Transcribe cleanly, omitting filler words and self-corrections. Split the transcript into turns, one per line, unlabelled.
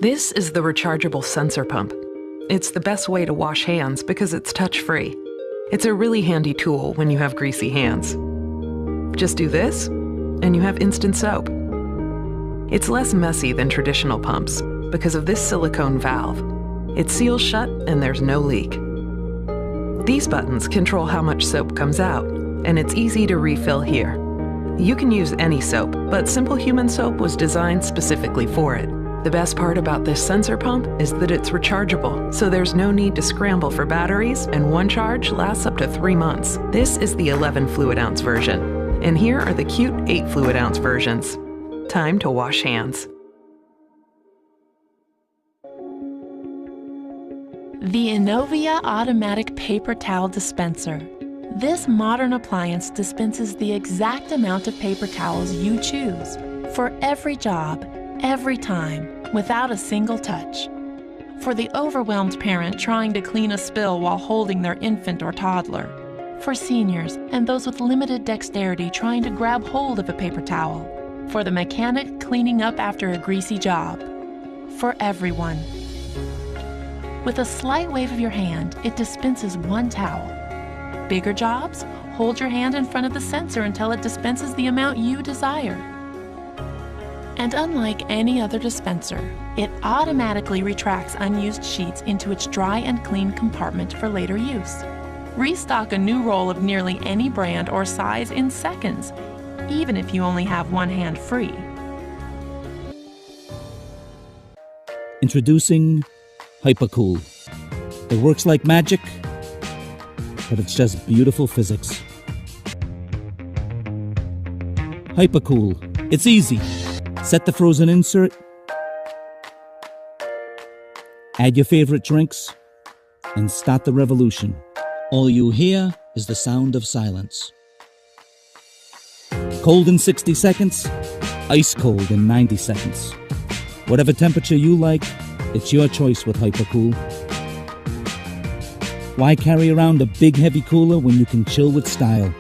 This is the rechargeable sensor pump. It's the best way to wash hands because it's touch-free. It's a really handy tool when you have greasy hands. Just do this, and you have instant soap. It's less messy than traditional pumps because of this silicone valve. It seals shut and there's no leak. These buttons control how much soap comes out, and it's easy to refill here. You can use any soap, but Simple Human Soap was designed specifically for it. The best part about this sensor pump is that it's rechargeable, so there's no need to scramble for batteries, and one charge lasts up to 3 months. This is the 11 fluid ounce version, and here are the cute 8 fluid ounce versions. Time to wash hands.
The Innovia Automatic Paper Towel Dispenser. This modern appliance dispenses the exact amount of paper towels you choose for every job, every time, without a single touch. For the overwhelmed parent trying to clean a spill while holding their infant or toddler. For seniors and those with limited dexterity trying to grab hold of a paper towel. For the mechanic cleaning up after a greasy job. For everyone. With a slight wave of your hand, it dispenses one towel. Bigger jobs? Hold your hand in front of the sensor until it dispenses the amount you desire. And unlike any other dispenser, it automatically retracts unused sheets into its dry and clean compartment for later use. Restock a new roll of nearly any brand or size in seconds, even if you only have one hand free.
Introducing Hypercool. It works like magic, but it's just beautiful physics. Hypercool. It's easy. Set the frozen insert, add your favorite drinks, and start the revolution. All you hear is the sound of silence. Cold in 60 seconds, ice cold in 90 seconds. Whatever temperature you like, it's your choice with Hypercool. Why carry around a big heavy cooler when you can chill with style?